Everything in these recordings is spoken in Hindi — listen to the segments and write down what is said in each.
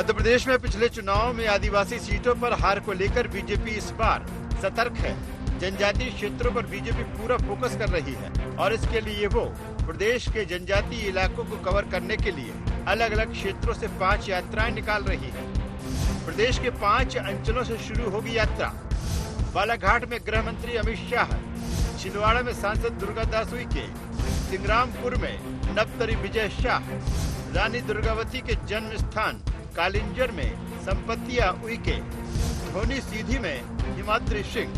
मध्य प्रदेश में पिछले चुनाव में आदिवासी सीटों पर हार को लेकर बीजेपी इस बार सतर्क है। जनजातीय क्षेत्रों पर बीजेपी पूरा फोकस कर रही है और इसके लिए वो प्रदेश के जनजातीय इलाकों को कवर करने के लिए अलग अलग क्षेत्रों से 5 यात्राएं निकाल रही है। प्रदेश के 5 अंचलों से शुरू होगी यात्रा। बालाघाट में गृह मंत्री अमित शाह, छिंदवाड़ा में सांसद दुर्गादास उइके, सिंग्रामपुर में नवतरी विजय शाह, रानी दुर्गावती के जन्म स्थान कालिंजर में संपत्तिया उइके, धोनी सीधी में हिमाद्री सिंह,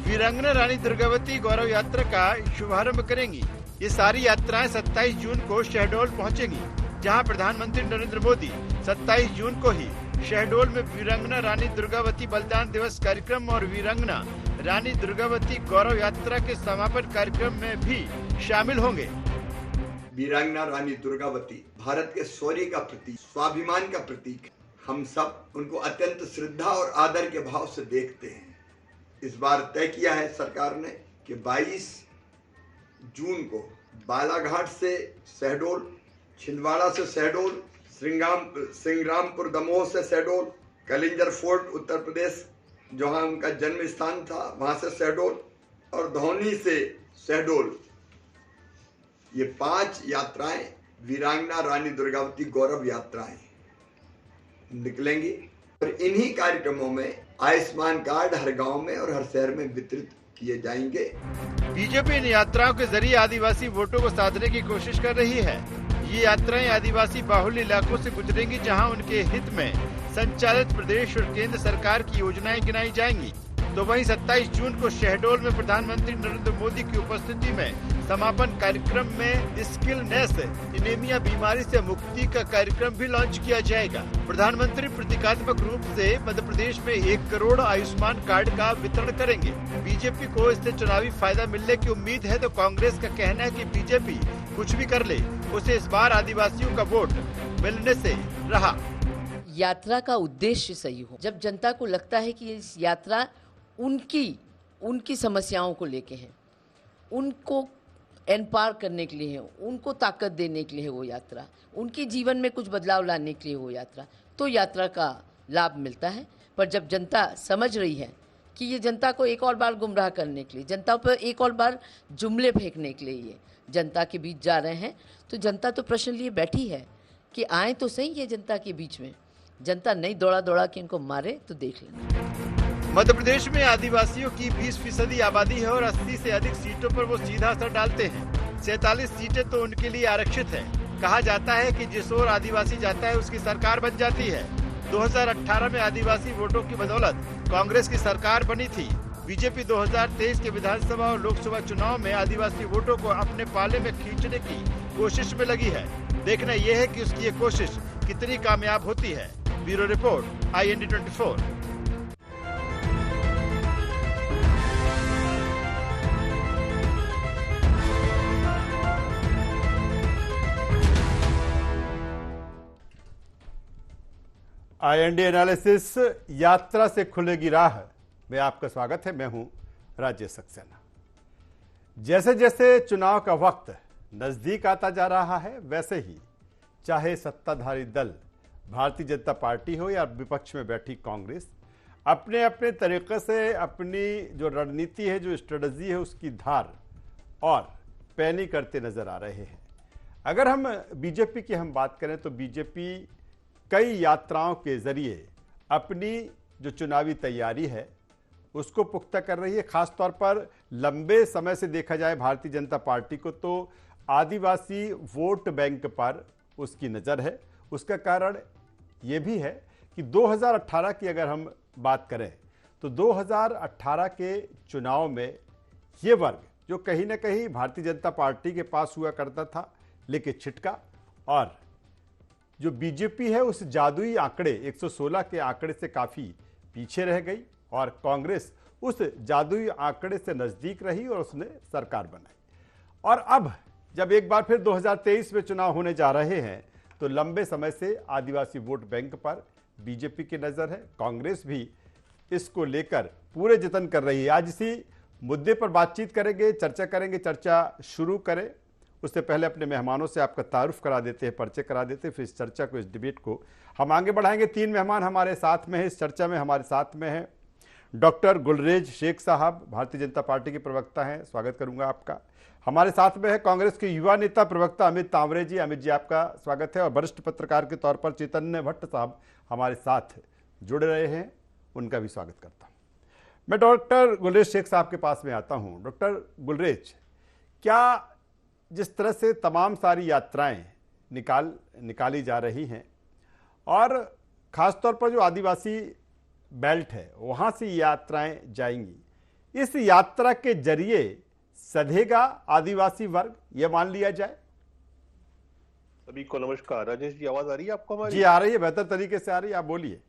वीरांगना रानी दुर्गावती गौरव यात्रा का शुभारंभ करेंगी। ये सारी यात्राएं 27 जून को शहडोल पहुंचेंगी, जहां प्रधानमंत्री नरेंद्र मोदी 27 जून को ही शहडोल में वीरांगना रानी दुर्गावती बलिदान दिवस कार्यक्रम और वीरांगना रानी दुर्गावती गौरव यात्रा के समापन कार्यक्रम में भी शामिल होंगे। वीरांगना रानी दुर्गावती भारत के शौर्य का प्रतीक, स्वाभिमान का प्रतीक है। हम सब उनको अत्यंत श्रद्धा और आदर के भाव से देखते हैं। इस बार तय किया है सरकार ने कि 22 जून को बालाघाट से शहडोल, छिंदवाड़ा से शहडोल, सिंग्रामपुर दमोह से शहडोल, कलिंजर फोर्ट उत्तर प्रदेश जहां उनका जन्म स्थान था वहां से शहडोल और धौनी से शहडोल, ये 5 यात्राएं वीरांगना रानी दुर्गावती गौरव यात्राएं निकलेंगी और इन्हीं कार्यक्रमों में आयुष्मान कार्ड हर गांव में और हर शहर में वितरित किए जाएंगे। बीजेपी इन यात्राओं के जरिए आदिवासी वोटों को साधने की कोशिश कर रही है। ये यात्राएं आदिवासी बाहुल्य इलाकों से गुजरेंगी, जहां उनके हित में संचालित प्रदेश और केंद्र सरकार की योजनाएं गिनाई जाएंगी। तो वहीं 27 जून को शहडोल में प्रधानमंत्री नरेंद्र मोदी की उपस्थिति में समापन कार्यक्रम में स्किलनेस एनीमिया बीमारी से मुक्ति का कार्यक्रम भी लॉन्च किया जाएगा। प्रधानमंत्री प्रतीकात्मक रूप से मध्य प्रदेश में 1 करोड़ आयुष्मान कार्ड का वितरण करेंगे। बीजेपी को इससे चुनावी फायदा मिलने की उम्मीद है, तो कांग्रेस का कहना है कि बीजेपी कुछ भी कर ले, उसे इस बार आदिवासियों का वोट मिलने से रहा। यात्रा का उद्देश्य सही हो। जब जनता को लगता है कि इस यात्रा उनकी समस्याओं को लेके है, उनको एनपार करने के लिए है, उनको ताकत देने के लिए है वो यात्रा, उनके जीवन में कुछ बदलाव लाने के लिए वो यात्रा, तो यात्रा का लाभ मिलता है। पर जब जनता समझ रही है कि ये जनता को एक और बार गुमराह करने के लिए, जनता पर एक और बार जुमले फेंकने के लिए ये जनता के बीच जा रहे हैं, तो जनता तो प्रश्न लिए बैठी है कि आए तो सही है जनता के बीच में। जनता नहीं दौड़ा दौड़ा के इनको मारे तो देख लेना। मध्य प्रदेश में आदिवासियों की 20% आबादी है और 80 से अधिक सीटों पर वो सीधा असर डालते हैं। 47 सीटें तो उनके लिए आरक्षित है। कहा जाता है कि जिस ओर आदिवासी जाता है उसकी सरकार बन जाती है। 2018 में आदिवासी वोटों की बदौलत कांग्रेस की सरकार बनी थी। बीजेपी 2023 के विधानसभा और लोकसभा चुनाव में आदिवासी वोटों को अपने पाले में खींचने की कोशिश में लगी है। देखना यह है कि उसकी ये कोशिश कितनी कामयाब होती है। Bureau report, IND 24। IND analysis यात्रा से खुलेगी राह में आपका स्वागत है। मैं हूं राजेश सक्सेना। जैसे जैसे चुनाव का वक्त नजदीक आता जा रहा है, वैसे ही चाहे सत्ताधारी दल भारतीय जनता पार्टी हो या विपक्ष में बैठी कांग्रेस, अपने अपने तरीके से अपनी जो रणनीति है, जो स्ट्रेटजी है, उसकी धार और पैनी करते नजर आ रहे हैं। अगर हम बीजेपी की बात करें तो बीजेपी कई यात्राओं के जरिए अपनी जो चुनावी तैयारी है उसको पुख्ता कर रही है। खासतौर पर लंबे समय से देखा जाए भारतीय जनता पार्टी को तो आदिवासी वोट बैंक पर उसकी नज़र है। उसका कारण ये भी है कि 2018 की अगर हम बात करें तो 2018 के चुनाव में ये वर्ग जो कहीं ना कहीं भारतीय जनता पार्टी के पास हुआ करता था, लेकिन छिटका, और जो बीजेपी है उस जादुई आंकड़े 116 के आंकड़े से काफ़ी पीछे रह गई और कांग्रेस उस जादुई आंकड़े से नज़दीक रही और उसने सरकार बनाई। और अब जब एक बार फिर 2023 में चुनाव होने जा रहे हैं तो लंबे समय से आदिवासी वोट बैंक पर बीजेपी की नज़र है। कांग्रेस भी इसको लेकर पूरे जतन कर रही है। आज इसी मुद्दे पर बातचीत करेंगे, चर्चा करेंगे। चर्चा शुरू करें उससे पहले अपने मेहमानों से आपका तारुफ करा देते हैं, परिचय करा देते हैं, फिर इस चर्चा को, इस डिबेट को हम आगे बढ़ाएंगे। 3 मेहमान हमारे साथ में हैं इस चर्चा में। हमारे साथ में हैं डॉक्टर गुलरेज शेख साहब, भारतीय जनता पार्टी के प्रवक्ता हैं, स्वागत करूंगा आपका। हमारे साथ में है कांग्रेस के युवा नेता प्रवक्ता अमित तांवरे जी। अमित जी, आपका स्वागत है। और वरिष्ठ पत्रकार के तौर पर चैतन्य भट्ट साहब हमारे साथ जुड़ रहे हैं, उनका भी स्वागत करता हूँ। मैं डॉक्टर गुलरेज शेख साहब के पास में आता हूँ। डॉक्टर गुलरेज, क्या जिस तरह से तमाम सारी यात्राएं निकाली जा रही हैं और ख़ासतौर पर जो आदिवासी बेल्ट है वहाँ से यात्राएं जाएंगी, इस यात्रा के जरिए सधेगा आदिवासी वर्ग, यह मान लिया जाए? सभी को नमस्कार। राजेश जी, आवाज आ रही है आपको हमारी? जी आ रही है, बेहतर तरीके से आ रही है, आप बोलिए।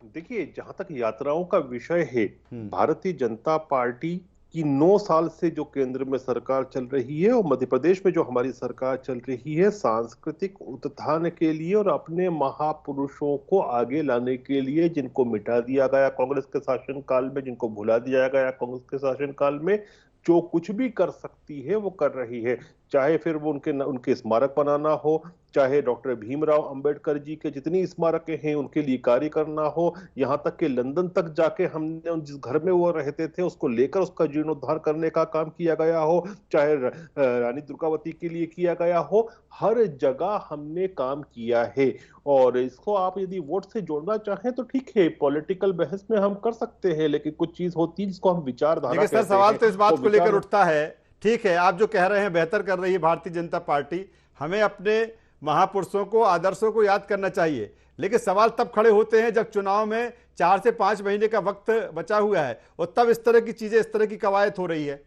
देखिए, जहां तक यात्राओं का विषय है, भारतीय जनता पार्टी की 9 साल से जो केंद्र में सरकार चल रही है और मध्य प्रदेश में जो हमारी सरकार चल रही है, सांस्कृतिक उत्थान के लिए और अपने महापुरुषों को आगे लाने के लिए, जिनको मिटा दिया गया कांग्रेस के शासनकाल में, जिनको भुला दिया गया कांग्रेस के शासनकाल में, जो कुछ भी कर सकती है वो कर रही है। चाहे फिर वो उनके स्मारक बनाना हो, चाहे डॉक्टर भीमराव अंबेडकर जी के जितनी स्मारकें हैं उनके लिए कार्य करना हो, यहां तक कि लंदन तक जाके हमने जिस घर में वो रहते थे उसको लेकर उसका जीर्णोद्धार करने का काम किया गया हो, चाहे रानी दुर्गावती के लिए किया गया हो, हर जगह हमने काम किया है। और इसको आप यदि वोट से जोड़ना चाहें तो ठीक है, पॉलिटिकल बहस में हम कर सकते हैं, लेकिन कुछ चीज होती है जिसको हम विचारधारा कहते हैं। सर, सवाल तो इस बात को लेकर उठता है, ठीक है आप जो कह रहे हैं बेहतर कर रही है भारतीय जनता पार्टी, हमें अपने महापुरुषों को, आदर्शों को याद करना चाहिए, लेकिन सवाल तब खड़े होते हैं जब चुनाव में 4 से 5 महीने का वक्त बचा हुआ है और तब इस तरह की चीजें, इस तरह की कवायद हो रही है।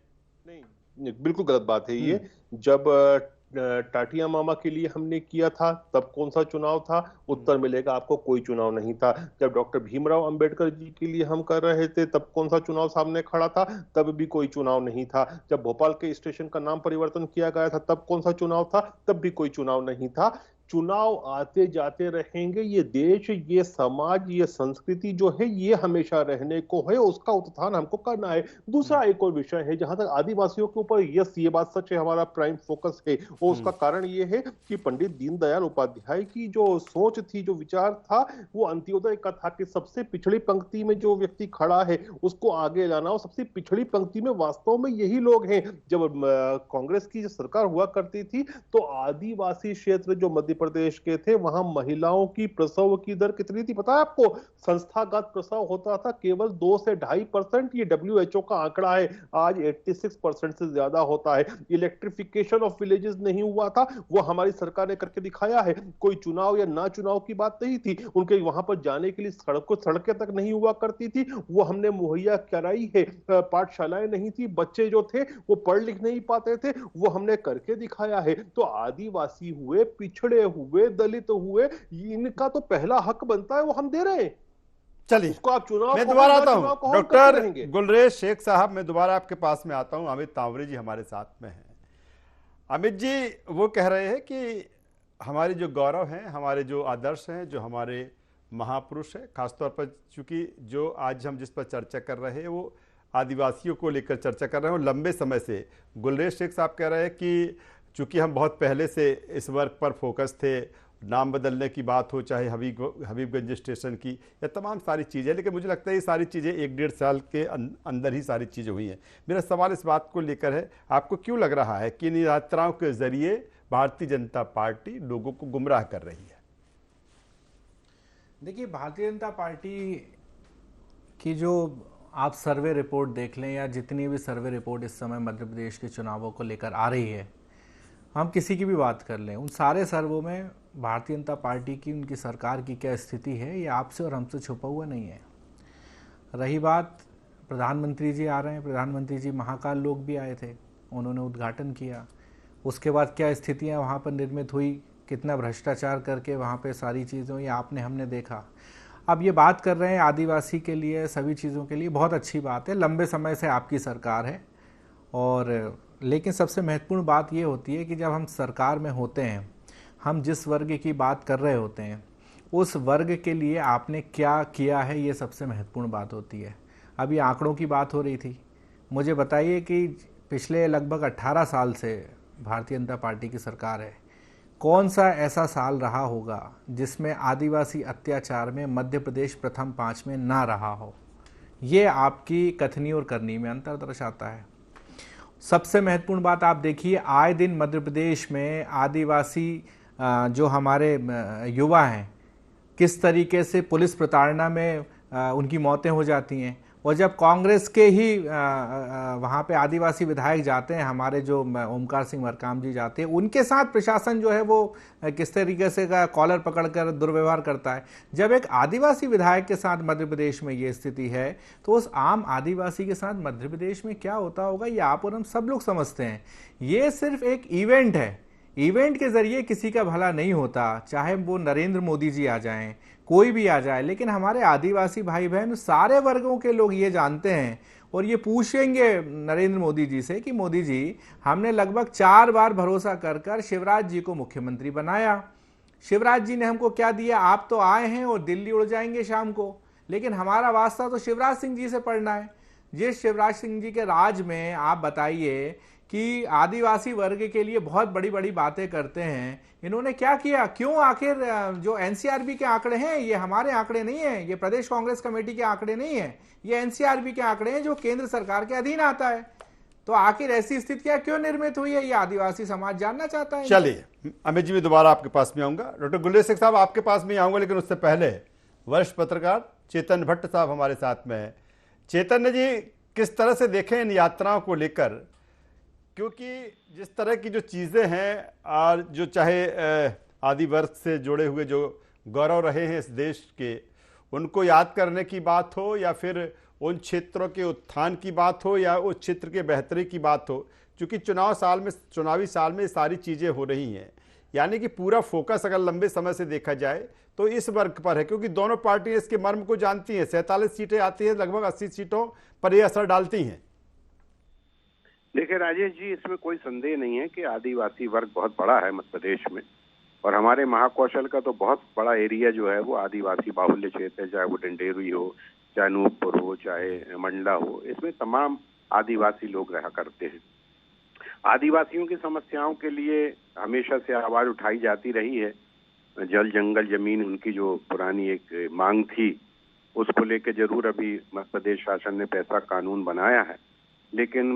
नहीं, बिल्कुल गलत बात है ये। जब टाटिया मामा के लिए हमने किया था तब कौन सा चुनाव था? उत्तर मिलेगा आपको, कोई चुनाव नहीं था। जब डॉक्टर भीमराव अंबेडकर जी के लिए हम कर रहे थे तब कौन सा चुनाव सामने खड़ा था? तब भी कोई चुनाव नहीं था। जब भोपाल के स्टेशन का नाम परिवर्तन किया गया था तब कौन सा चुनाव था? तब भी कोई चुनाव नहीं था। चुनाव आते जाते रहेंगे। ये देश, ये समाज, ये संस्कृति जो है ये हमेशा रहने को है, उसका उत्थान हमको करना है। दूसरा एक और विषय है जहां तक आदिवासियों के ऊपर, यस ये बात सच है, हमारा प्राइम फोकस है, और उसका कारण ये है कि पंडित दीनदयाल उपाध्याय की जो सोच थी, जो विचार था, वो अंत्योदय का था कि सबसे पिछड़ी पंक्ति में जो व्यक्ति खड़ा है उसको आगे लाना। और सबसे पिछड़ी पंक्ति में वास्तव में यही लोग हैं। जब कांग्रेस की सरकार हुआ करती थी तो आदिवासी क्षेत्र जो मध्य प्रदेश के थे वहां महिलाओं की प्रसव की दर कितनी थी पता है आपको? संस्थागत प्रसव होता था केवल 2 से 2.5%। ये WHO का आंकड़ा है। आज 86% से ज्यादा होता है। इलेक्ट्रिफिकेशन ऑफ विलेजेस नहीं हुआ था, वो हमारी सरकार ने करके दिखाया है। कोई चुनाव या ना चुनाव की बात नहीं थी। उनके वहां पर जाने के लिए सड़कें तक नहीं हुआ करती थी, वो हमने मुहैया कराई है। पाठशालाएं नहीं थी, बच्चे जो थे वो पढ़ लिख नहीं पाते थे, वो हमने करके दिखाया है। तो आदिवासी हुए, पिछड़े हुए, दलित हुए, इनका तो पहला हक बनता है, वो हम दे रहे हैं। चलिए, आप चुनाव मैं दोबारा आता हूं। डॉक्टर गुलरेज शेख साहब, मैं दोबारा आपके पास में आता हूं। अमित तांवरे जी हमारे साथ में हैं। अमित जी, वो कह रहे हैं कि हमारे जो गौरव हैं, हमारे जो आदर्श हैं, जो हमारे महापुरुष हैं, खासतौर पर चूंकि जो आज हम जिस पर चर्चा कर रहे हैं वो आदिवासियों को लेकर चर्चा कर रहे हैं, लंबे समय से गुलरेज शेख साहब कह रहे हैं कि चूंकि हम बहुत पहले से इस वर्ग पर फोकस थे, नाम बदलने की बात हो, चाहे हबीबगंज स्टेशन की, या तमाम सारी चीज़ें, लेकिन मुझे लगता है ये सारी चीज़ें 1-1.5 साल के अंदर ही सारी चीज़ें हुई हैं। मेरा सवाल इस बात को लेकर है, आपको क्यों लग रहा है कि इन यात्राओं के जरिए भारतीय जनता पार्टी लोगों को गुमराह कर रही है? देखिए, भारतीय जनता पार्टी की जो आप सर्वे रिपोर्ट देख लें या जितनी भी सर्वे रिपोर्ट इस समय मध्य प्रदेश के चुनावों को लेकर आ रही है, हम किसी की भी बात कर लें, उन सारे सर्वों में भारतीय जनता पार्टी की, उनकी सरकार की क्या स्थिति है ये आपसे और हमसे छुपा हुआ नहीं है। रही बात, प्रधानमंत्री जी आ रहे हैं, प्रधानमंत्री जी महाकाल लोक भी आए थे, उन्होंने उद्घाटन किया। उसके बाद क्या स्थितियाँ वहाँ पर निर्मित हुई, कितना भ्रष्टाचार करके वहाँ पे सारी चीज़ें ये आपने हमने देखा। अब ये बात कर रहे हैं आदिवासी के लिए, सभी चीज़ों के लिए, बहुत अच्छी बात है, लंबे समय से आपकी सरकार है। और लेकिन सबसे महत्वपूर्ण बात ये होती है कि जब हम सरकार में होते हैं, हम जिस वर्ग की बात कर रहे होते हैं उस वर्ग के लिए आपने क्या किया है, ये सबसे महत्वपूर्ण बात होती है। अभी आंकड़ों की बात हो रही थी, मुझे बताइए कि पिछले लगभग 18 साल से भारतीय जनता पार्टी की सरकार है, कौन सा ऐसा साल रहा होगा जिसमें आदिवासी अत्याचार में मध्य प्रदेश प्रथम 5 में ना रहा हो? ये आपकी कथनी और करनी में अंतर दर्शाता है। सबसे महत्वपूर्ण बात आप देखिए, आए दिन मध्य प्रदेश में आदिवासी जो हमारे युवा हैं, किस तरीके से पुलिस प्रताड़ना में उनकी मौतें हो जाती हैं। और जब कांग्रेस के ही वहाँ पे आदिवासी विधायक जाते हैं, हमारे जो ओमकार सिंह मरकाम जी जाते हैं, उनके साथ प्रशासन जो है वो किस तरीके से का कॉलर पकड़कर दुर्व्यवहार करता है। जब एक आदिवासी विधायक के साथ मध्य प्रदेश में ये स्थिति है, तो उस आम आदिवासी के साथ मध्य प्रदेश में क्या होता होगा, ये आप और हम सब लोग समझते हैं। ये सिर्फ एक इवेंट है, इवेंट के जरिए किसी का भला नहीं होता, चाहे वो नरेंद्र मोदी जी आ जाएं, कोई भी आ जाए, लेकिन हमारे आदिवासी भाई बहन सारे वर्गों के लोग ये जानते हैं और ये पूछेंगे नरेंद्र मोदी जी से कि मोदी जी, हमने लगभग 4 बार भरोसा कर कर शिवराज जी को मुख्यमंत्री बनाया, शिवराज जी ने हमको क्या दिया? आप तो आए हैं और दिल्ली उड़ जाएंगे शाम को, लेकिन हमारा वास्ता तो शिवराज सिंह जी से पड़ना है। जिस शिवराज सिंह जी के राज में आप बताइए कि आदिवासी वर्ग के लिए बहुत बड़ी बड़ी बातें करते हैं, इन्होंने क्या किया? क्यों? आखिर जो एनसीआरबी के आंकड़े हैं ये हमारे आंकड़े नहीं है, ये प्रदेश कांग्रेस कमेटी के आंकड़े नहीं है, ये एनसीआरबी के आंकड़े हैं जो केंद्र सरकार के अधीन आता है। तो आखिर ऐसी स्थितियां क्यों निर्मित हुई है, ये आदिवासी समाज जानना चाहता है। चलिए अमित जी, मैं दोबारा आपके पास में आऊंगा। डॉक्टर गुलेर शेख साहब आपके पास में आऊंगा, लेकिन उससे पहले वरिष्ठ पत्रकार चेतन भट्ट साहब हमारे साथ में है। चेतन जी, किस तरह से देखें इन यात्राओं को लेकर, क्योंकि जिस तरह की जो चीज़ें हैं और जो चाहे आदि वर्ग से जुड़े हुए जो गौरव रहे हैं इस देश के, उनको याद करने की बात हो या फिर उन क्षेत्रों के उत्थान की बात हो या उस क्षेत्र के बेहतरी की बात हो, क्योंकि चुनावी साल में सारी चीज़ें हो रही हैं, यानी कि पूरा फोकस अगर लंबे समय से देखा जाए तो इस वर्ग पर है, क्योंकि दोनों पार्टियां इसके मर्म को जानती हैं। 47 सीटें आती हैं, लगभग 80 सीटों पर ये असर डालती हैं। देखिए राजेश जी, इसमें कोई संदेह नहीं है कि आदिवासी वर्ग बहुत बड़ा है मध्य प्रदेश में, और हमारे महाकौशल का तो बहुत बड़ा एरिया जो है वो आदिवासी बाहुल्य क्षेत्र है, चाहे वो डंडेरुई हो, चाहे अनूपपुर हो, चाहे मंडला हो, इसमें तमाम आदिवासी लोग रहा करते हैं। आदिवासियों की समस्याओं के लिए हमेशा से आवाज उठाई जाती रही है। जल जंगल जमीन उनकी जो पुरानी एक मांग थी, उसको लेकर जरूर अभी मध्य प्रदेश शासन ने पैसा कानून बनाया है, लेकिन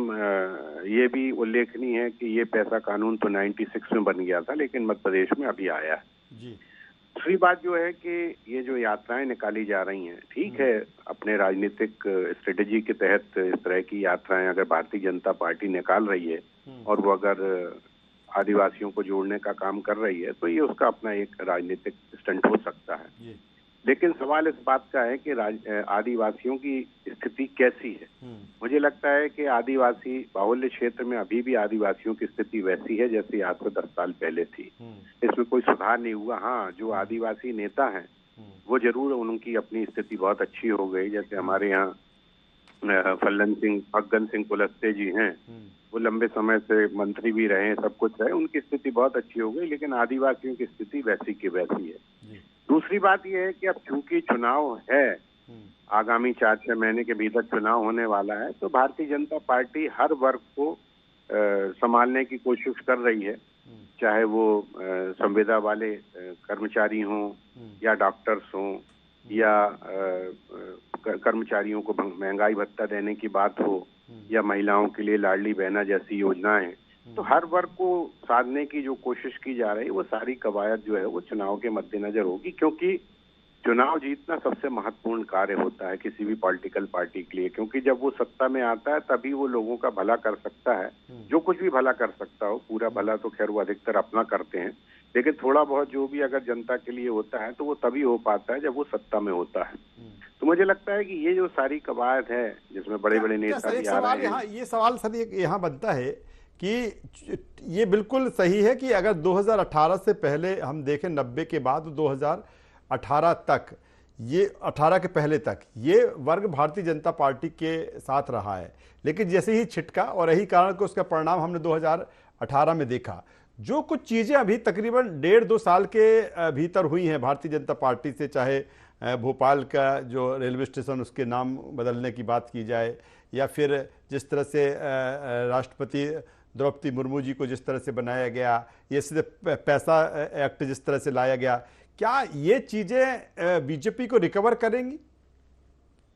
ये भी उल्लेखनीय है कि ये पैसा कानून तो 96 में बन गया था, लेकिन मध्य प्रदेश में अभी आया है जी। दूसरी बात जो है कि ये जो यात्राएं निकाली जा रही हैं, ठीक है, अपने राजनीतिक स्ट्रेटेजी के तहत इस तरह की यात्राएं अगर भारतीय जनता पार्टी निकाल रही है और वो अगर आदिवासियों को जोड़ने का काम कर रही है, तो ये उसका अपना एक राजनीतिक स्टंट हो सकता है। लेकिन सवाल इस बात का है कि आदिवासियों की स्थिति कैसी है। मुझे लगता है कि आदिवासी बाहुल्य क्षेत्र में अभी भी आदिवासियों की स्थिति वैसी है जैसी आज से 10 साल पहले थी। इसमें कोई सुधार नहीं हुआ। हाँ, जो आदिवासी नेता हैं वो जरूर, उनकी अपनी स्थिति बहुत अच्छी हो गई। जैसे हमारे यहाँ फग्गन सिंह कुलस्ते जी हैं, वो लंबे समय से मंत्री भी रहे, सब कुछ रहे, उनकी स्थिति बहुत अच्छी हो गई, लेकिन आदिवासियों की स्थिति वैसी की वैसी है। दूसरी बात यह है कि अब चूंकि चुनाव है, आगामी 4-6 महीने के भीतर चुनाव होने वाला है, तो भारतीय जनता पार्टी हर वर्ग को संभालने की कोशिश कर रही है, चाहे वो संविदा वाले कर्मचारी हों या डॉक्टर्स हों या कर्मचारियों को महंगाई भत्ता देने की बात हो या महिलाओं के लिए लाडली बहना जैसी योजनाएं। तो हर वर्ग को साधने की जो कोशिश की जा रही है, वो सारी कवायद जो है वो चुनाव के मद्देनजर होगी, क्योंकि चुनाव जीतना सबसे महत्वपूर्ण कार्य होता है किसी भी पॉलिटिकल पार्टी के लिए, क्योंकि जब वो सत्ता में आता है तभी वो लोगों का भला कर सकता है, जो कुछ भी भला कर सकता हो। पूरा भला तो खैर वो अधिकतर अपना करते हैं, लेकिन थोड़ा बहुत जो भी अगर जनता के लिए होता है तो वो तभी हो पाता है जब वो सत्ता में होता है। तो मुझे लगता है कि ये जो सारी कवायद है जिसमें बड़े बड़े नेता भी आ रहे हैं, ये सवाल सर यहाँ बनता है कि ये बिल्कुल सही है कि अगर 2018 से पहले हम देखें, 90 के बाद 2018 तक, ये 18 के पहले तक ये वर्ग भारतीय जनता पार्टी के साथ रहा है, लेकिन जैसे ही छिटका, और यही कारण कि उसका परिणाम हमने 2018 में देखा। जो कुछ चीज़ें अभी तकरीबन 1.5-2 साल के भीतर हुई हैं भारतीय जनता पार्टी से, चाहे भोपाल का जो रेलवे स्टेशन उसके नाम बदलने की बात की जाए, या फिर जिस तरह से राष्ट्रपति द्रौपदी मुर्मू जी को जिस तरह से बनाया गया, ये सीधे पैसा एक्ट जिस तरह से लाया गया, क्या ये चीजें बीजेपी को रिकवर करेंगी?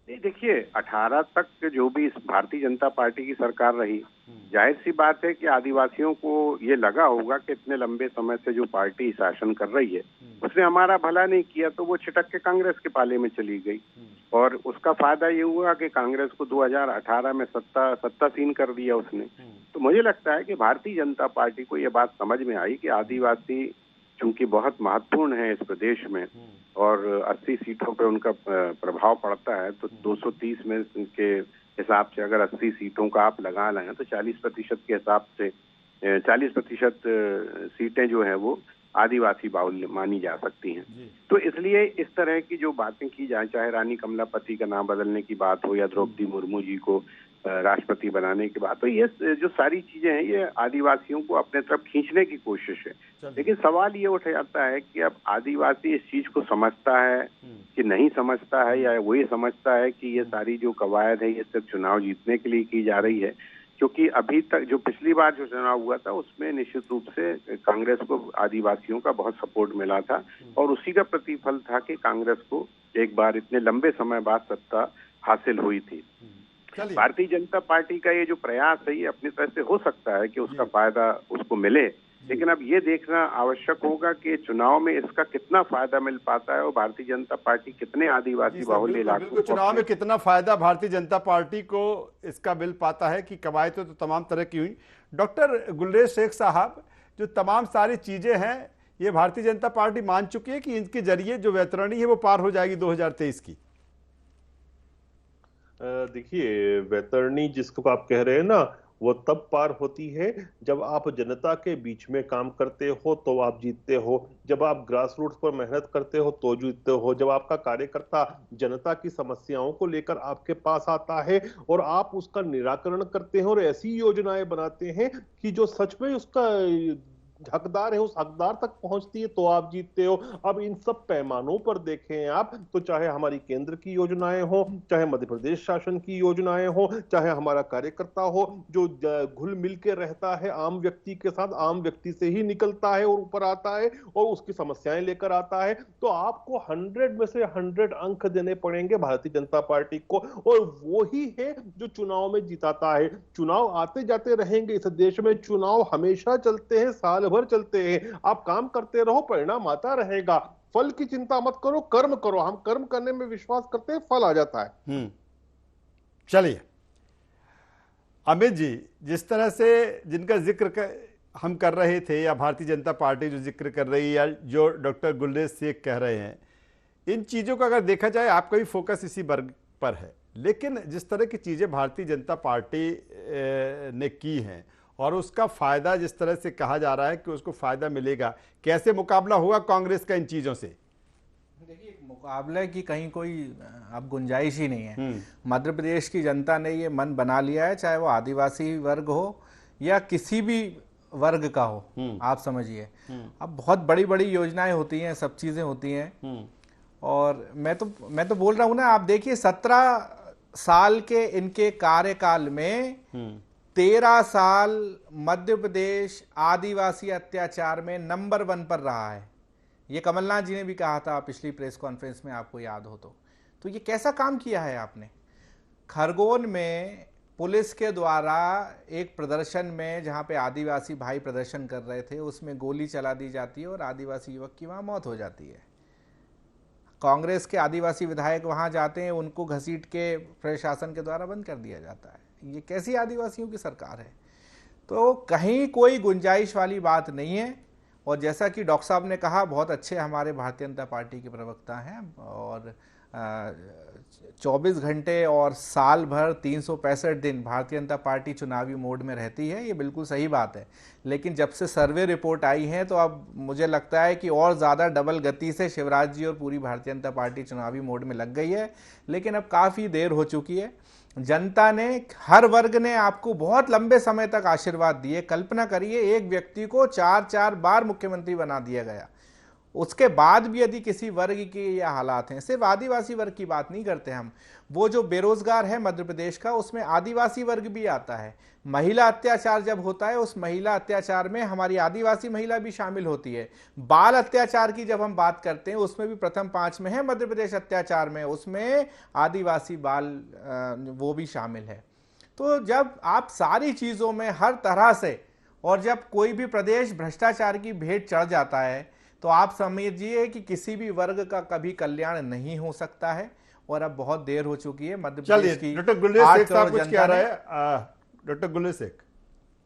नहीं, देखिए 18 तक जो भी इस भारतीय जनता पार्टी की सरकार रही, जाहिर सी बात है कि आदिवासियों को ये लगा होगा कि इतने लंबे समय से जो पार्टी शासन कर रही है उसने हमारा भला नहीं किया, तो वो छिटक के कांग्रेस के पाले में चली गई। और उसका फायदा ये हुआ कि कांग्रेस को 2018 में सत्तासीन कर दिया उसने। तो मुझे लगता है कि भारतीय जनता पार्टी को ये बात समझ में आई कि आदिवासी चूंकि बहुत महत्वपूर्ण है इस प्रदेश में और 80 सीटों पे उनका प्रभाव पड़ता है, तो 230 में के हिसाब से अगर 80 सीटों का आप लगा लें तो 40% के हिसाब से 40% सीटें जो है वो आदिवासी बाहुल्य मानी जा सकती हैं। तो इसलिए इस तरह की जो बातें की जाए, चाहे रानी कमलापति का नाम बदलने की बात हो या द्रौपदी मुर्मू जी को राष्ट्रपति बनाने की बात हो, ये जो सारी चीजें हैं ये आदिवासियों को अपने तरफ खींचने की कोशिश है। लेकिन सवाल ये उठ जाता है कि अब आदिवासी इस चीज को समझता है कि नहीं समझता है, या वो ये समझता है कि ये सारी जो कवायद है ये सिर्फ चुनाव जीतने के लिए की जा रही है। क्योंकि अभी तक जो पिछली बार जो चुनाव हुआ था उसमें निश्चित रूप से कांग्रेस को आदिवासियों का बहुत सपोर्ट मिला था और उसी का प्रतिफल था कि कांग्रेस को एक बार इतने लंबे समय बाद सत्ता हासिल हुई थी। भारतीय जनता पार्टी का ये जो प्रयास है ये अपनी तरह से हो सकता है कि उसका फायदा उसको मिले, लेकिन अब ये देखना आवश्यक होगा कि चुनाव में इसका कितना फायदा मिल पाता है और भारतीय जनता पार्टी कितने आदिवासी बाहुल्य इलाकों को चुनाव में कितना फायदा भारतीय जनता पार्टी को इसका मिल पाता है कि कवायद तो तमाम तरह की हुई। डॉक्टर गुलरेज शेख साहब, जो तमाम सारी चीजें हैं ये भारतीय जनता पार्टी मान चुकी है कि इनके जरिए जो वैतरणी है वो पार हो जाएगी 2023 की? देखिए, वैतरणी जिसको आप कह रहे हैं ना, वो तब पार होती है जब आप जनता के बीच में काम करते हो तो आप जीतते हो, जब आप ग्रास रूट्स पर मेहनत करते हो तो जीतते हो, जब आपका कार्यकर्ता जनता की समस्याओं को लेकर आपके पास आता है और आप उसका निराकरण करते हैं और ऐसी योजनाएं बनाते हैं कि जो सच में उसका हकदार है उस हकदार तक पहुंचती है तो आप जीतते हो। अब इन सब पैमानों पर देखें आप तो चाहे हमारी केंद्र की योजनाएं हो, चाहे मध्य प्रदेश शासन की योजनाएं हो, चाहे हमारा कार्यकर्ता हो जो घुल मिल के रहता है आम व्यक्ति के साथ, आम व्यक्ति से ही निकलता है और ऊपर आता है और उसकी समस्याएं लेकर आता है, तो आपको 100 में से 100 अंक देने पड़ेंगे भारतीय जनता पार्टी को। और वो ही है जो चुनाव में जिताता है। चुनाव आते जाते रहेंगे इस देश में, चुनाव हमेशा चलते हैं, साल भर चलते हैं। आप काम करते रहो, परिणाम आता रहेगा। फल की चिंता मत करो, कर्म करो। हम कर्म करने में विश्वास करते हैं, फल आ जाता है। चलिए अमित जी, जिस तरह से जिनका जिक्र हम कर रहे थे या भारतीय जनता पार्टी जो जिक्र कर रही है या जो डॉक्टर गुलरेज शेख कह रहे हैं, इन चीज़ों का अगर देखा जाए आपका भी फोकस इसी वर्ग पर है, लेकिन जिस तरह की चीज़ें भारतीय जनता पार्टी ने की हैं और उसका फायदा जिस तरह से कहा जा रहा है कि उसको फायदा मिलेगा, कैसे मुकाबला होगा कांग्रेस का इन चीजों से? देखिए, मुकाबले की कहीं कोई अब गुंजाइश ही नहीं है। मध्य प्रदेश की जनता ने ये मन बना लिया है, चाहे वो आदिवासी वर्ग हो या किसी भी वर्ग का हो, आप समझिए। अब बहुत बड़ी बड़ी योजनाएं होती हैं, सब चीजें होती हैं। और मैं तो बोल रहा हूं ना, आप देखिए 17 साल के इनके कार्यकाल में 13 साल मध्य प्रदेश आदिवासी अत्याचार में नंबर 1 पर रहा है। ये कमलनाथ जी ने भी कहा था पिछली प्रेस कॉन्फ्रेंस में, आपको याद हो तो ये कैसा काम किया है आपने। खरगोन में पुलिस के द्वारा एक प्रदर्शन में, जहां पे आदिवासी भाई प्रदर्शन कर रहे थे, उसमें गोली चला दी जाती है और आदिवासी युवक की वहां मौत हो जाती है। कांग्रेस के आदिवासी विधायक वहां जाते हैं, उनको घसीट के प्रशासन के द्वारा बंद कर दिया जाता है। ये कैसी आदिवासियों की सरकार है? तो कहीं कोई गुंजाइश वाली बात नहीं है। और जैसा कि डॉक्टर साहब ने कहा, बहुत अच्छे हमारे भारतीय जनता पार्टी के प्रवक्ता हैं, और 24 घंटे और साल भर 365 दिन भारतीय जनता पार्टी चुनावी मोड में रहती है, ये बिल्कुल सही बात है। लेकिन जब से सर्वे रिपोर्ट आई है तो अब मुझे लगता है कि और ज़्यादा डबल गति से शिवराज जी और पूरी भारतीय जनता पार्टी चुनावी मोड में लग गई है। लेकिन अब काफ़ी देर हो चुकी है। जनता ने, हर वर्ग ने आपको बहुत लंबे समय तक आशीर्वाद दिए। कल्पना करिए, एक व्यक्ति को 4-4 बार मुख्यमंत्री बना दिया गया उसके बाद भी यदि किसी वर्ग के ये हालात हैं, सिर्फ आदिवासी वर्ग की बात नहीं करते हम, वो जो बेरोजगार है मध्य प्रदेश का, उसमें आदिवासी वर्ग भी आता है। महिला अत्याचार जब होता है, उस महिला अत्याचार में हमारी आदिवासी महिला भी शामिल होती है। बाल अत्याचार की जब हम बात करते हैं, उसमें भी प्रथम 5 में है मध्य प्रदेश अत्याचार में, उसमें आदिवासी बाल वो भी शामिल है। तो जब आप सारी चीजों में हर तरह से, और जब कोई भी प्रदेश भ्रष्टाचार की भेंट चढ़ जाता है, तो आप समझिए कि किसी भी वर्ग का कभी कल्याण नहीं हो सकता है। और अब बहुत देर हो चुकी है। मध्य प्रदेश की डॉक्टर गुलेश 8 शेख साहब करोड़ कुछ कह जनता रहे ने, हैं। डॉक्टर गुलेश शेख,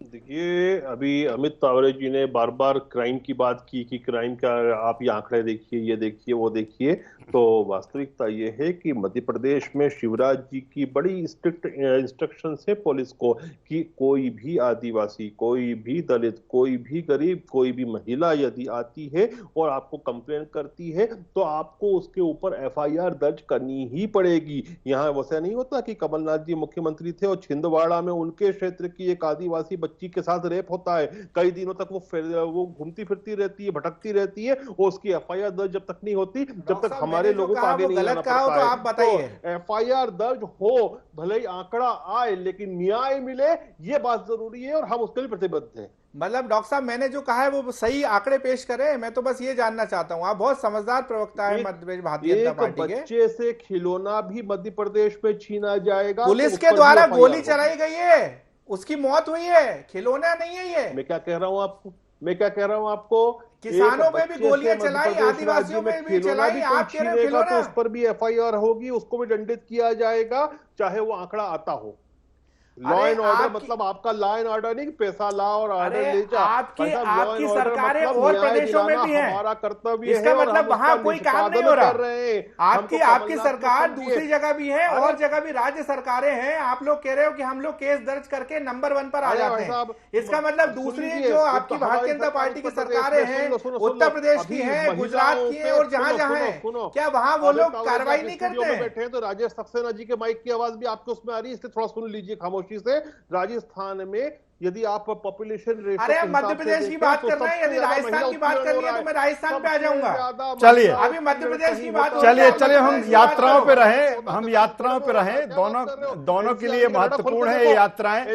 देखिए, अभी अमित तावरे जी ने बार बार क्राइम की बात की कि क्राइम का आप ये आंकड़े देखिए, ये देखिए, वो देखिए। तो वास्तविकता ये है कि मध्य प्रदेश में शिवराज जी की बड़ी स्ट्रिक्ट इंस्ट्रक्शन है पुलिस को कि कोई भी आदिवासी, कोई भी दलित, कोई भी गरीब, कोई भी महिला यदि आती है और आपको कंप्लेंट करती है तो आपको उसके ऊपर एफआईआर दर्ज करनी ही पड़ेगी। यहाँ वैसा नहीं होता कि कमलनाथ जी मुख्यमंत्री थे और छिंदवाड़ा में उनके क्षेत्र की एक आदिवासी बच्ची के साथ रेप होता है, कई दिनों तक वो घूमती फिरती रहती है, भटकती रहती है, और उसकी एफआईआर दर्ज जब तक नहीं होती, जब तक हमारे लोगों को आगे नहीं आना पड़ता है। तो आप बताइए। तो एफआईआर दर्ज हो, भले ही आंकड़ा आए, लेकिन न्याय मिले, ये बात जरूरी है और हम उसके लिए प्रतिबद्ध हैं। मतलब डॉक्टर साहब, मैंने जो कहा है वो सही आंकड़े पेश करें, मैं तो बस ये जानना चाहता हूं। आप बहुत समझदार प्रवक्ता है मध्य प्रदेश भारतीय जनता पार्टी के। बच्चे से खिलौना भी मध्य प्रदेश में छीना जाएगा, पुलिस के द्वारा गोली चलाई गई है, उसकी मौत हुई है, खिलौना नहीं है ये। मैं क्या कह रहा हूं आपको, किसानों पे भी गोलियां चलाई, आदिवासियों पे भी चलाई, आप कह रहे हो खिलौना। तो उस पर भी एफआईआर होगी, उसको भी दंडित किया जाएगा, चाहे वो आंकड़ा आता हो। लॉ एंड ऑर्डर मतलब आपका लॉ एंड ऑर्डर नहीं, पैसा ला और ऑर्डर ले जा। आपकी सरकारें और प्रदेशों में भी हैं, हमारा कर्तव्य इसका है, मतलब वहां कोई काम नहीं हो रहा। आपकी सरकार दूसरी जगह भी है और जगह भी राज्य सरकारें हैं। आप लोग कह रहे हो कि हम लोग केस दर्ज करके नंबर 1 पर आ जाते हैं, इसका मतलब दूसरी जो आपकी भारतीय जनता पार्टी की सरकारें हैं, उत्तर प्रदेश की है, गुजरात की है, और जहां जहां है, क्या वहां वो लोग कार्रवाई नहीं करते हैं? बैठे हैं तो राजेश सक्सेना जी के माइक की आवाज भी आपके उसमें आ रही है, इसलिए थोड़ा सुन लीजिए खामोशी से। राजस्थान में यदि आप पॉपुलेशन रेट, अरे हम मध्य प्रदेश की बात कर रहे हैं, यदि राजस्थान की बात करनी है तो मैं राजस्थान पे आ जाऊंगा। चलिए अभी मध्य प्रदेश की बात, चलिए हम यात्राओं पे रहें, दोनों के लिए महत्वपूर्ण है ये यात्राएं,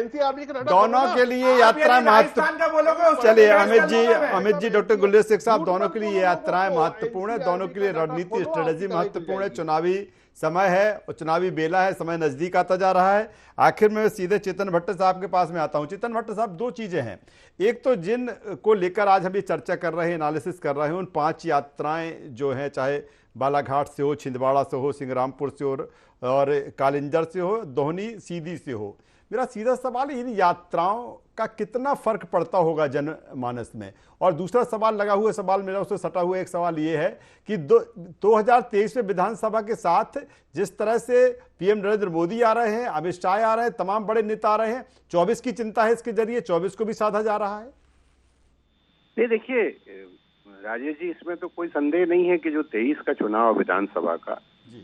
दोनों के लिए यात्राएं महत्वपूर्ण। चलिए अमित जी डॉक्टर गुलेश शेख साहब, दोनों के लिए ये यात्राएं महत्वपूर्ण है, दोनों के लिए रणनीति स्ट्रेटेजी महत्वपूर्ण है। चुनावी समय है और चुनावी बेला है, समय नजदीक आता जा रहा है। आखिर में सीधे चेतन भट्ट साहब के पास में आता हूं। चेतन भट्ट साहब, 2 चीजें हैं। एक तो जिन को लेकर आज हम ये चर्चा कर रहे हैं, एनालिसिस कर रहे हैं, उन 5 यात्राएं जो हैं, चाहे बालाघाट से हो, छिंदवाड़ा से हो, सिंगरामपुर से हो और कालिंजर से हो, दोहनी सीधी से हो, मेरा सीधा सवाल इन यात्राओं का कितना फर्क पड़ता होगा जनमानस में। और दूसरा सवाल, लगा हुआ सवाल मेरा उससे सटा हुआ एक सवाल ये है कि 2023 में विधानसभा के साथ जिस तरह से पीएम नरेंद्र मोदी आ रहे हैं, अमित शाह आ रहे हैं, तमाम बड़े नेता आ रहे हैं, 24 की चिंता है, इसके जरिए 24 को भी साधा जा रहा है। नहीं, देखिए राजेश जी, इसमें तो कोई संदेह नहीं है कि जो 23 का चुनाव विधानसभा का,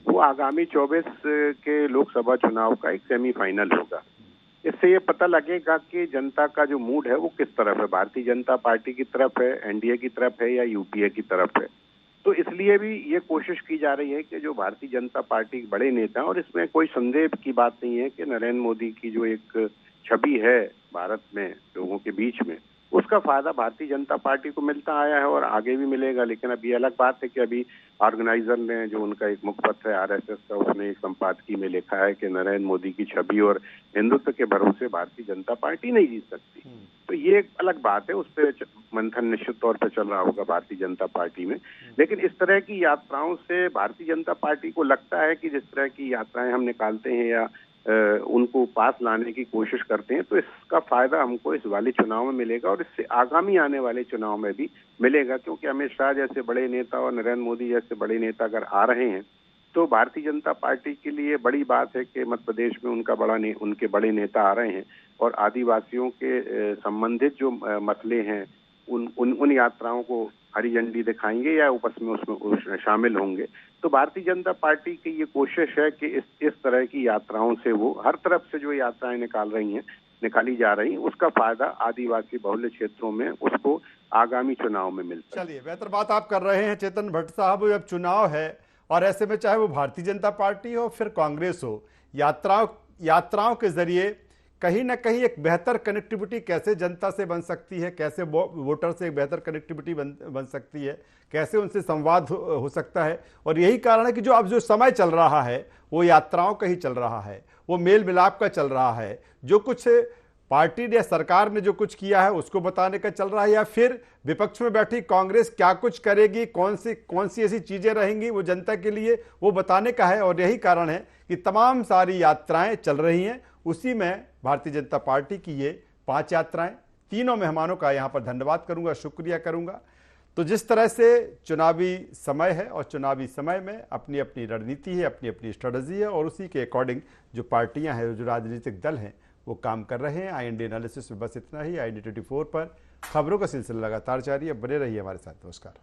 वो आगामी 24 के लोकसभा चुनाव का एक सेमीफाइनल होगा। इससे ये पता लगेगा कि जनता का जो मूड है वो किस तरफ है, भारतीय जनता पार्टी की तरफ है, एनडीए की तरफ है, या यूपीए की तरफ है। तो इसलिए भी ये कोशिश की जा रही है कि जो भारतीय जनता पार्टी के बड़े नेता, और इसमें कोई संदेह की बात नहीं है कि नरेंद्र मोदी की जो एक छवि है भारत में लोगों के बीच में, उसका फायदा भारतीय जनता पार्टी को मिलता आया है और आगे भी मिलेगा। लेकिन अब ये अलग बात है कि अभी ऑर्गेनाइजर ने, जो उनका एक मुखपत्र है आरएसएस का, उसने एक संपादकीय में लिखा है कि नरेंद्र मोदी की छवि और हिंदुत्व के भरोसे भारतीय जनता पार्टी नहीं जीत सकती। तो ये एक अलग बात है, उस पर मंथन निश्चित तौर पर चल रहा होगा भारतीय जनता पार्टी में। लेकिन इस तरह की यात्राओं से भारतीय जनता पार्टी को लगता है कि जिस तरह की यात्राएं हम निकालते हैं या उनको पास लाने की कोशिश करते हैं, तो इसका फायदा हमको इस वाले चुनाव में मिलेगा और इससे आगामी आने वाले चुनाव में भी मिलेगा। क्योंकि अमित शाह जैसे बड़े नेता और नरेंद्र मोदी जैसे बड़े नेता अगर आ रहे हैं तो भारतीय जनता पार्टी के लिए बड़ी बात है कि मध्य प्रदेश में उनके बड़े नेता आ रहे हैं और आदिवासियों के संबंधित जो मसले हैं उन यात्राओं को हरी झंडी दिखाएंगे या उसमें शामिल होंगे। तो भारतीय जनता पार्टी की ये कोशिश है कि इस तरह की यात्राओं से वो हर तरफ से जो यात्राएं निकाली जा रही हैं, उसका फायदा आदिवासी बहुल्य क्षेत्रों में उसको आगामी चुनाव में मिल सके। चलिए, बेहतर बात आप कर रहे हैं चेतन भट्ट साहब। अब चुनाव है और ऐसे में चाहे वो भारतीय जनता पार्टी हो फिर कांग्रेस हो, यात्राओं के जरिए कहीं ना कहीं एक बेहतर कनेक्टिविटी कैसे जनता से बन सकती है, कैसे वोटर से एक बेहतर कनेक्टिविटी बन सकती है, कैसे उनसे संवाद हो सकता है। और यही कारण है कि जो समय चल रहा है वो यात्राओं का ही चल रहा है, वो मेल मिलाप का चल रहा है। जो कुछ पार्टी ने, सरकार ने जो कुछ किया है उसको बताने का चल रहा है, या फिर विपक्ष में बैठी कांग्रेस क्या कुछ करेगी, कौन सी ऐसी चीजें रहेंगी वो जनता के लिए, वो बताने का है। और यही कारण है कि तमाम सारी यात्राएं चल रही हैं। उसी में भारतीय जनता पार्टी की ये 5 यात्राएं, तीनों मेहमानों का यहां पर धन्यवाद करूंगा, शुक्रिया करूंगा। तो जिस तरह से चुनावी समय है और चुनावी समय में अपनी अपनी रणनीति है, अपनी अपनी स्ट्रेटजी है, और उसी के अकॉर्डिंग जो पार्टियां हैं, जो राजनीतिक दल हैं, वो काम कर रहे हैं। IND एनालिसिस में बस इतना ही। IND 24 पर खबरों का सिलसिला लगातार जारी है, बने रहिए हमारे साथ। नमस्कार।